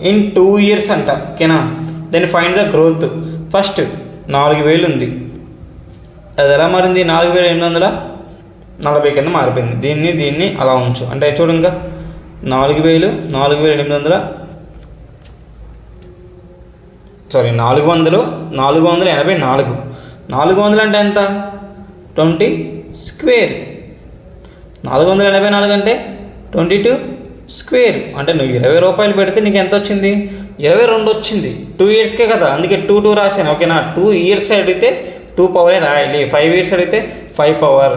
ఇన్ 2 years అంట, ఓకేనా. Then find the growth. First 4000 ఉంది, అది ఎలా మారింది? 4840 కింద మారిపోయింది. దీన్ని అలా ఉంచు. అంటే చూడు ఇంకా 400 484 400 అంటే ఎంత? 20 square. 484 అంటే 22 square. అంటే నువ్వు 20 రూపాయలు పెడితే నీకు ఎంత వచ్చింది? 22 వచ్చింది, 2 ఇయర్స్కే కదా, అందుకే 2 రాశాను. ఓకేనా, 2 ఇయర్స్ అడిగితే 2 పవరే రాయాలి, 5 ఇయర్స్ అడిగితే 5 పవర్,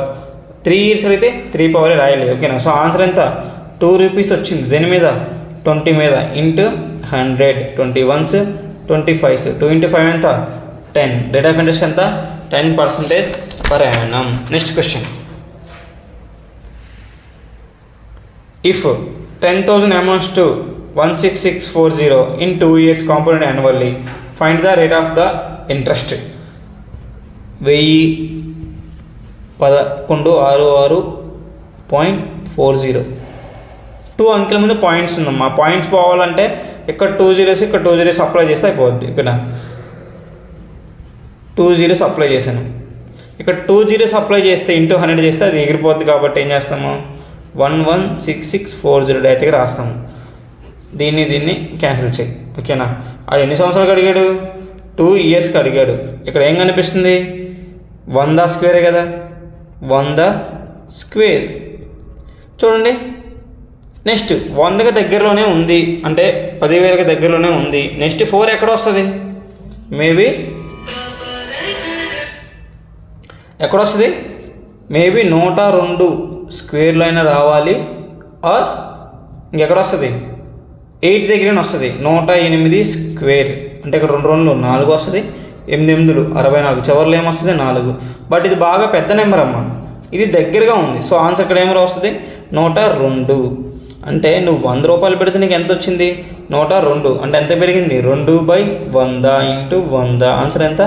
3 ఇయర్స్ అడిగితే 3 పవరే రాయాలి. ఓకేనా, సో ఆన్సర్ ఎంత, 2 రూపీస్ వచ్చింది. దేని మీద, 20 మీద, ఇంటూ 100, 20 ones 25, 2 into 5 ఎంత, 10. రేట్ ఆఫ్ ఇంట్రెస్ట్ ఎంత, 10% per annum. Next question, if 10,000 amounts to 16640 in 2 years compounded annually, find the rate of the interest. 1166.40. 2 అంకెల ముందు పాయింట్స్ ఉందమ్మా. పాయింట్స్ పోవాలంటే ఇక్కడ 2 zeros ఇక్కడ 2 zeros అప్లై చేస్తే అయిపోద్ది. ఇక్కడ 2 zeros అప్లై చేశాను, ఇక్కడ 2 zeros అప్లై చేస్తే ఇంటూ 100 చేస్తే అది ఎగిరిపోద్ది. కాబట్టి ఏం చేస్తాము, 116640 డైరెక్ట్గా రాస్తాము. దీన్ని క్యాన్సిల్ చేయి. ఓకేనా, ఆడు ఎన్ని సంవత్సరాలకు అడిగాడు, 2 ఇయర్స్కి అడిగాడు. ఇక్కడ ఏం కనిపిస్తుంది, 100 స్క్వేరే కదా, 100 స్క్వేర్ చూడండి. నెక్స్ట్ 100కి దగ్గరలోనే ఉంది, అంటే 10,000కి దగ్గరలోనే ఉంది. నెక్స్ట్ 4 ఎక్కడ వస్తుంది, మేబీ ఎక్కడ వస్తుంది, మేబీ 102 స్క్వేర్లో అయినా రావాలి, ఆర్ ఇంకెక్కడ వస్తుంది, 8 దగ్గర వస్తుంది. 108 స్క్వేర్ అంటే ఇక్కడ 2 2 4 వస్తుంది, 8 8 64, చివరిలో ఏమొస్తుంది 4. బట్ ఇది బాగా పెద్ద నెంబర్ అమ్మ, ఇది దగ్గరగా ఉంది. సో ఆన్సర్ ఇక్కడ ఏమో వస్తుంది, 102. అంటే నువ్వు 100 రూపాయలు పెడితే నీకు ఎంత వచ్చింది, 102. అంటే ఎంత పెరిగింది, 2/100 ఇంటూ 100. ఆన్సర్ ఎంత,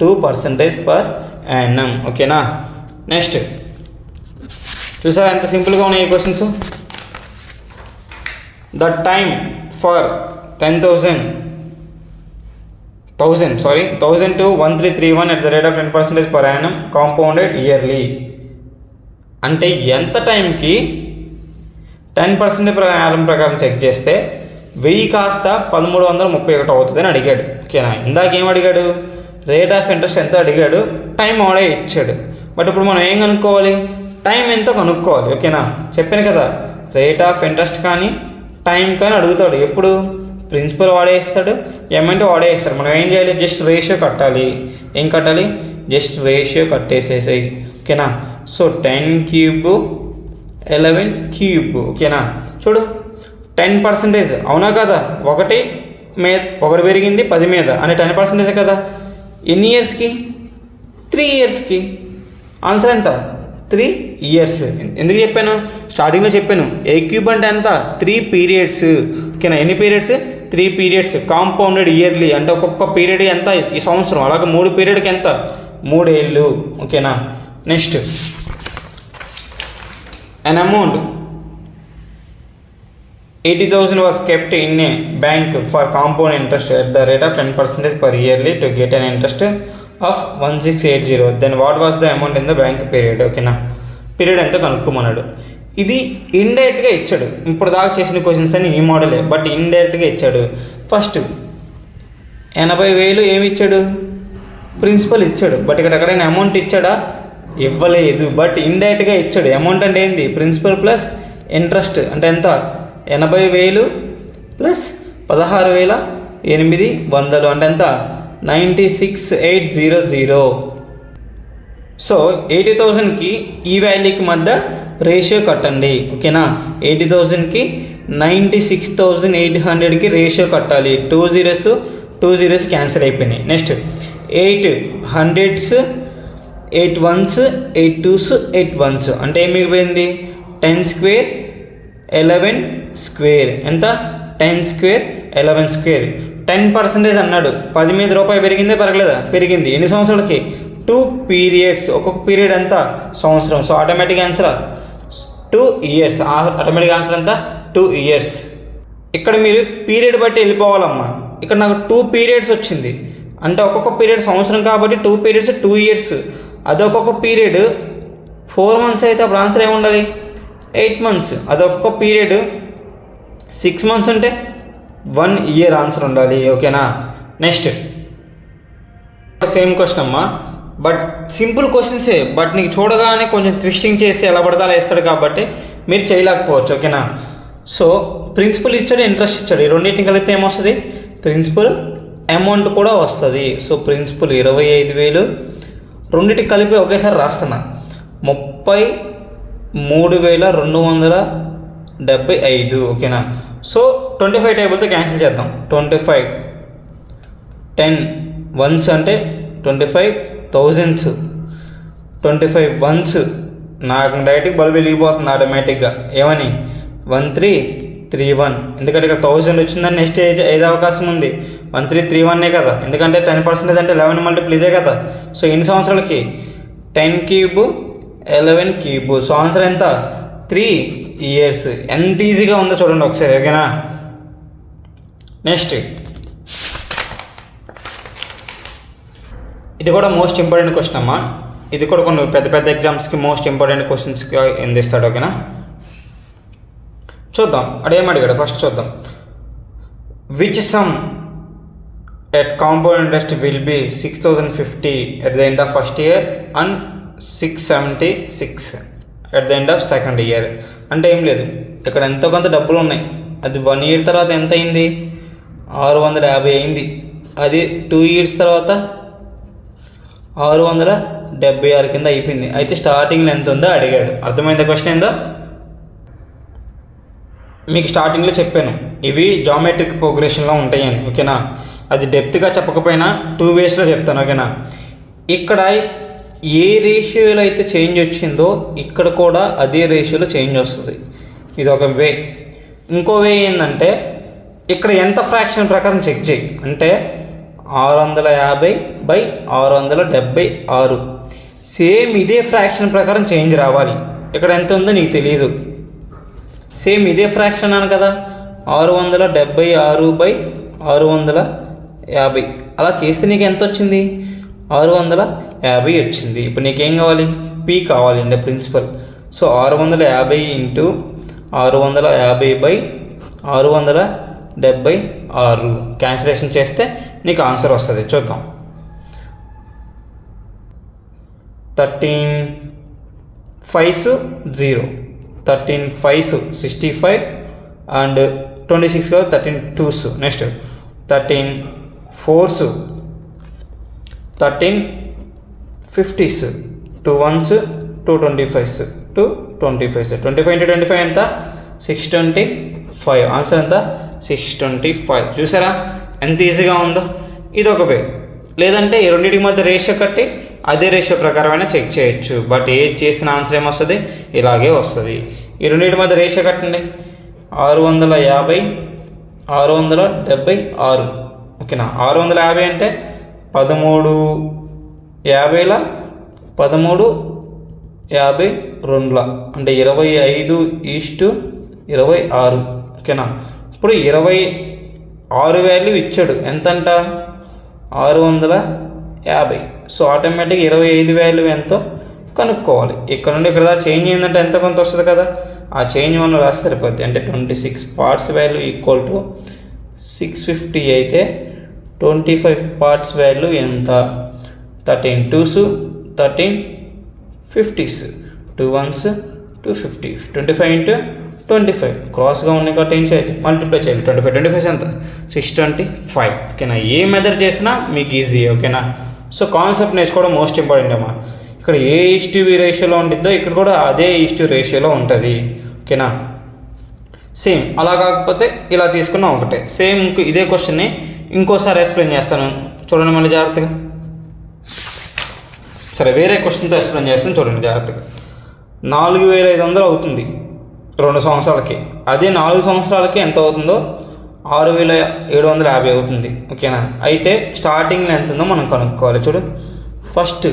2% పర్ యానం. ఓకేనా, నెక్స్ట్ చూసారా ఎంత సింపుల్గా ఉన్నాయి ఈ questions. The time for 10,000 to 1331 at the rate of 10% per annum compounded yearly. అంటే ఎంత టైంకి 10% per annum ప్రకారం చెక్ చేస్తే 1000 కాస్త 1331 అవుతుందని అడిగాడు. ఓకేనా, ఇందాకేం అడిగాడు, రేట్ ఆఫ్ ఇంట్రెస్ట్ ఎంత అడిగాడు, టైం ఆడే ఇచ్చాడు. బట్ ఇప్పుడు మనం ఏం కనుక్కోవాలి, టైం ఎంతో కనుక్కోవాలి. ఓకేనా, చెప్పాను కదా, రేట్ ఆఫ్ ఇంట్రెస్ట్ కానీ టైం కానీ అడుగుతాడు. ఎప్పుడు, ప్రిన్సిపల్ వాడే ఇస్తాడు, అమౌంట్ వాడే ఇస్తాడు. మనం ఏం చేయాలి, జస్ట్ రేషియో కట్టాలి. ఏం కట్టాలి, జస్ట్ రేషియో కట్టేసేసాయి. ఓకేనా, సో 10 cube 11 cube. ఓకేనా, చూడు 10% అవునా కదా, ఒకటి పెరిగింది 10 మీద అంటే 10% కదా. ఎన్ని ఇయర్స్కి, 3 ఇయర్స్కి. ఆన్సర్ ఎంత, 3 ఇయర్స్. ఎందుకు చెప్పాను, స్టార్టింగ్లో చెప్పాను, ఏ క్యూబ్ అంటే ఎంత, 3 పీరియడ్స్. ఓకేనా, ఎన్ని పీరియడ్స్, 3 పీరియడ్స్. కాంపౌండెడ్ ఇయర్లీ అంటే ఒక్కొక్క పీరియడ్ ఎంత, ఈ సంవత్సరం. అలాగే 3 పీరియడ్కి ఎంత, 3 ఏళ్ళు. ఓకేనా, next an amount 80,000 was kept in a bank for compound interest at the rate of 10% per yearly to get an interest of 1680. then what was the amount in the bank period. ఓకేనా, period ఎంత కనుక్కోమన్నాడు. ఇది ఇండైరెక్ట్గా ఇచ్చాడు. ఇప్పుడు దాకా చేసిన questions అని ఈ మోడలే, బట్ ఇండైరెక్ట్గా ఇచ్చాడు. ఫస్ట్ 80,000 ఏమి ఇచ్చాడు, ప్రిన్సిపల్ ఇచ్చాడు. బట్ ఇక్కడ ఎక్కడైనా అమౌంట్ ఇచ్చాడా, ఇవ్వలేదు. బట్ ఇండైరెక్ట్గా ఇచ్చాడు. అమౌంట్ అంటే ఏంది, ప్రిన్సిపల్ ప్లస్ ఇంట్రెస్ట్ అంటే ఎంత, 80,000 ప్లస్ 16,800 అంటే ఎంత, 96,800. సో 80,000కి ఈ వాల్యూకి మధ్య రేషియో కట్టండి. ఓకేనా, 80,000కి 96,800కి రేషియో కట్టాలి. 2 zeros క్యాన్సిల్ అయిపోయినాయి. Next 8 hundreds 8 ones 8 twos 8 ones అంటే ఏమి మిగిలిపోయింది, 10 square 11 square ఎంత, 10 square 11 square. 10% అన్నాడు, 10 మీద రూపాయి పెరిగిందే పెరగలేదా, పెరిగింది. ఎన్ని సంవత్సరాలకి, 2 periods. ఒక్కొక్క పీరియడ్ ఎంత, సంవత్సరం. So automatic answer 2 years. Automatic answer ఎంత, 2 years. ఇక్కడ మీరు పీరియడ్ బట్టి వెళ్ళిపోవాలమ్మా. ఇక్కడ నాకు 2 periods వచ్చింది అంటే ఒక్కొక్క పీరియడ్ సంవత్సరం కాబట్టి 2 periods 2 years. అదొక్కొక్క పీరియడ్ 4 months అయితే అప్పుడు ఆన్సర్ ఏముండాలి, 8 months. అదొక్కొక్క పీరియడ్ 6 months ఉంటే 1 year ఆన్సర్ ఉండాలి. ఓకేనా, నెక్స్ట్ సేమ్ క్వశ్చన్ అమ్మా, బట్ సింపుల్ క్వశ్చన్సే. బట్ నీకు చూడగానే కొంచెం ట్విస్టింగ్ చేసి ఎలా పడతా వేస్తాడు కాబట్టి మీరు చేయలేకపోవచ్చు. ఓకేనా, సో ప్రిన్సిపల్ ఇచ్చాడు, ఇంట్రెస్ట్ ఇచ్చాడు. ఈ రెండింటిని కలిపితే ఏమొస్తుంది, ప్రిన్సిపల్ అమౌంట్ కూడా వస్తుంది. సో ప్రిన్సిపల్ 25,000 రెండింటికి కలిపి ఒకేసారి రాస్తున్నా 33,275. ఓకేనా. సో 25 టేబుల్తో క్యాన్సిల్ చేద్దాం. 25 10 వన్స్ అంటే 25,000, 25 వన్స్. నాకు డైరెక్ట్గా బల్బు వెలిగిపోతుంది ఆటోమేటిక్గా. ఏమని 1331. ఎందుకంటే ఇక్కడ 1000 వచ్చిందని నెక్స్ట్ ఏది అవకాశం ఉంది 1331 కదా. ఎందుకంటే 10% అంటే 11 మల్టిపుల్ ఇదే కదా. సో ఎన్ని సంవత్సరాలకి 10 క్యూబ్ 11 క్యూబ్. సో ఆన్సర్ ఎంత 3 years. ఎంత ఈజీగా ఉందో చూడండి ఒకసారి. ఓకేనా. నెక్స్ట్ ఇది కూడా మోస్ట్ ఇంపార్టెంట్ క్వశ్చన్ అమ్మా. ఇది కూడా కొన్ని పెద్ద పెద్ద ఎగ్జామ్స్కి మోస్ట్ ఇంపార్టెంట్ క్వశ్చన్స్కి ఎందిస్తాడు. ఓకేనా. చూద్దాం అడిగాడు. ఫస్ట్ చూద్దాం. Which some at compound interest will be 6,050 at the end of first year and 676 at the end of second year. అంటే ఏం లేదు, ఇక్కడ ఎంతో కొంత డబ్బులు ఉన్నాయి. అది 1 year తర్వాత ఎంత అయింది 650 అయింది. అది 2 years తర్వాత 676 కింద అయిపోయింది. అయితే స్టార్టింగ్లో ఎంత ఉందో అడిగాడు. అర్థమైందా క్వశ్చన్ ఏందో? మీకు స్టార్టింగ్లో చెప్పాను ఇవి జామెట్రిక్ ప్రోగ్రెషన్లో ఉంటాయని. ఓకేనా. అది డెప్త్గా చెప్పకపోయినా 2 waysలో చెప్తాను. ఓకేనా. ఇక్కడ ఏ రేషియోలో అయితే చేంజ్ వచ్చిందో ఇక్కడ కూడా అదే రేషియోలో చేంజ్ వస్తుంది. ఇది ఒక వే. ఇంకో వే ఏంటంటే ఇక్కడ ఎంత ఫ్రాక్షన్ ప్రకారం చెక్ చేయి. అంటే 650/676 సేమ్ ఇదే ఫ్రాక్షన్ ప్రకారం చేంజ్ రావాలి. ఇక్కడ ఎంత ఉందో నీకు తెలియదు. సేమ్ ఇదే ఫ్రాక్షన్ అన్నాను కదా 676/650. అలా చేస్తే నీకు ఎంత వచ్చింది 650 వచ్చింది. ఇప్పుడు నీకేం కావాలి పీ కావాలి అంటే ప్రిన్సిపల్. సో 650 × 650/676 క్యాన్సిలేషన్ చేస్తే నీకు ఆన్సర్ వస్తుంది. చూద్దాం. 13 5s 0, 13 5s 65 అండ్ 26 కదా 13 2s. Next 13 4s 13 50s, 2 1s 2 25s 2 25s. 25 × 25 ఎంత 625. ఆన్సర్ ఎంత 625. చూసారా ఎంత ఈజీగా ఉందో? ఇది ఒక వే. లేదంటే ఈ రెండింటికి మధ్య రేషియో కట్టి అదే రేషియో ప్రకారమైనా చెక్ చేయొచ్చు. బట్ ఏది చేసిన ఆన్సర్ ఏమొస్తుంది ఇలాగే వస్తుంది. ఈ రెండింటి మధ్య రేషియో కట్టండి 650 676. ఓకేనా. 650 అంటే 1350 1352 అంటే 25:26. ఓకేనా. ఇప్పుడు 26 వాల్యూ ఇచ్చాడు. ఎంతంట 650. సో ఆటోమేటిక్గా 25 వాల్యూ ఎంతో కనుక్కోవాలి. ఇక్కడ నుండి ఇక్కడ చేంజ్ అయిందంటే ఎంత కొంత వస్తుంది కదా. ఆ చేంజ్ మనం రాస్తే సరిపోద్ది. అంటే 26 parts వాల్యూ ఈక్వల్ టు 650 అయితే 25 parts వాల్యూ ఎంత 13 2s 13 50s, 2 1s 250, 25 × 25 క్రాస్గా ఉన్నాయి కాబట్టి ఏం చేయాలి మల్టిప్లై చేయాలి. 25 ఎంత 625. ఓకేనా. ఏ మెథడ్ చేసినా మీకు ఈజీ. ఓకేనా. సో కాన్సెప్ట్ నేర్చుకోవడం మోస్ట్ ఇంపార్టెంట్ అమ్మా. ఇక్కడ ఏ ఈస్టీవీ రేషియోలో ఉండిద్దో ఇక్కడ కూడా అదే ఈస్టీవీ రేషియోలో ఉంటుంది. ఓకేనా. సేమ్ అలా కాకపోతే ఇలా తీసుకున్నా ఒకటే. సేమ్ ఇదే క్వశ్చన్ని ఇంకోసారి ఎక్స్ప్లెయిన్ చేస్తాను చూడండి మళ్ళీ జాగ్రత్తగా. సరే వేరే క్వశ్చన్తో ఎక్స్ప్లెయిన్ చేస్తాను చూడండి జాగ్రత్తగా. 4500 అవుతుంది 2 సంవత్సరాలకి. అదే 4 సంవత్సరాలకి ఎంత అవుతుందో 6750 అవుతుంది. ఓకేనా. అయితే స్టార్టింగ్లో ఎంత ఉందో మనం కనుక్కోవాలి. చూడు ఫస్ట్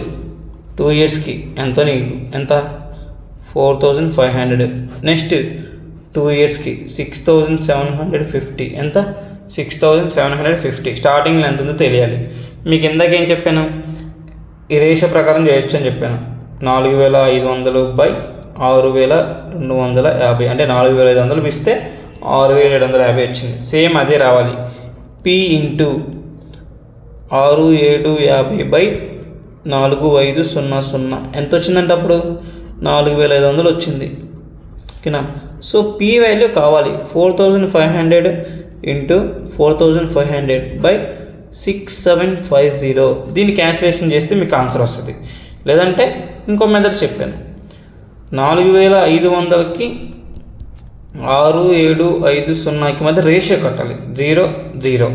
2 yearsకి ఎంతో నీకు ఎంత 4500. నెక్స్ట్ 2 yearsకి 6750 ఎంత 6750. స్టార్టింగ్లో ఎంత ఉందో తెలియాలి. మీకు ఇందాకేం చెప్పాను ఈ రేషియో ప్రకారం చేయొచ్చు అని చెప్పాను. 4500/6250 అంటే 4500 ఇస్తే 6750 వచ్చింది. సేమ్ అదే రావాలి. P × 6750/4500 ఎంత వచ్చిందంటే అప్పుడు 4500 వచ్చింది. ఓకేనా. సో P వాల్యూ కావాలి 4500 ఇంటూ 4500 బై 6750. దీన్ని క్యాన్సిలేషన్ చేస్తే మీకు ఆన్సర్ వస్తుంది. లేదంటే ఇంకో మెథడ్ చెప్పాను, 4500కి 6750కి మధ్య రేషియో కట్టాలి. 0 0,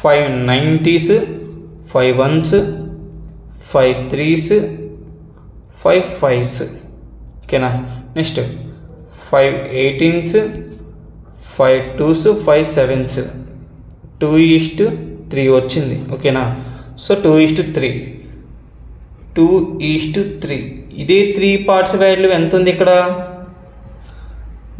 5 90s, 5 1s, 5 3s, 5 5s. ఓకేనా. నెక్స్ట్ 5 18s, 5 2s, 5 7s, 2:3 వచ్చింది. ఓకేనా. సో 2:3, 2:3. ఇదే 3 పార్ట్స్ వాల్యూ ఎంత ఉంది ఇక్కడ?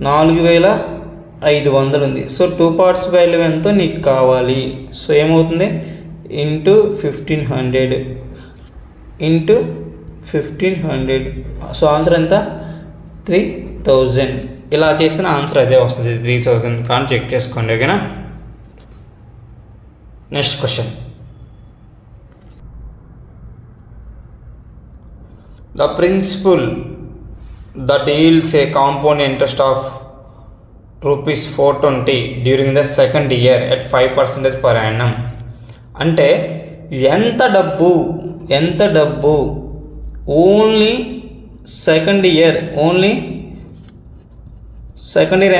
4500 ఉంది. సో 2 పార్ట్స్ వాల్యూ ఎంతో నీకు కావాలి. సో ఏమవుతుంది? Into 1500 into 1500. సో ఆన్సర్ ఎంత? 3000. ఇలా చేసిన ఆన్సర్ అదే వస్తుంది, 3000. కానీ చెక్ చేసుకోండి. ఓకేనా. Next question. The principal that yields a compound interest of rupees 420 during the second year at 5% per annum. అంటే ఎంత డబ్బు ఓన్లీ సెకండ్ ఇయర్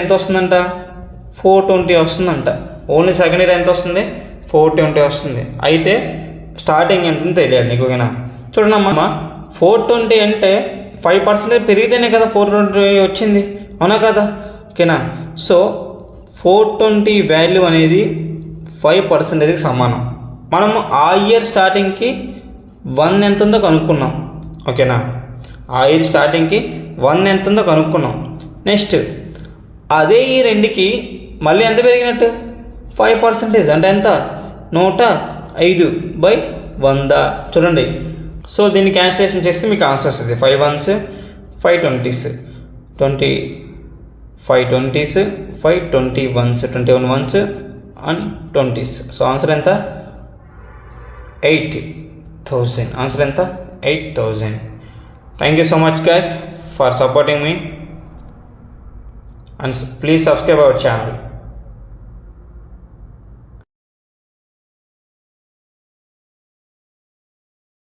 ఎంత వస్తుందంట? 420 వస్తుందంట. ఓన్లీ సెకండ్ ఇయర్ ఎంత వస్తుంది? 420 వస్తుంది. అయితే స్టార్టింగ్ ఎంత తెలియాలి నీకు. ఓకేనా. చూడండి అమ్మ, 420 అంటే 5% పెరిగితేనే కదా 420 వచ్చింది, అవునా కదా? ఓకేనా. సో 420 వాల్యూ అనేది 5%కి సమానం. మనము ఆ ఇయర్ స్టార్టింగ్కి 1 ఎంత ఉందో కనుక్కున్నాం. ఓకేనా. ఆ ఇయర్ స్టార్టింగ్కి 1 ఎంత ఉందో కనుక్కున్నాం. నెక్స్ట్ అదే ఈ రెండుకి మళ్ళీ ఎంత పెరిగినట్టు? 5%. అంటే ఎంత? 105/100. చూడండి. సో దీన్ని క్యాన్సిలేషన్ చేస్తే మీకు ఆన్సర్ వస్తుంది. 5 1s, 5 20s, 5 20s, 5 21s, 21 1s and 20s. So answer ఎంత? 8000. ఆన్సర్ ఎంత? 8000. Thank you so much guys for supporting me, and please subscribe our channel.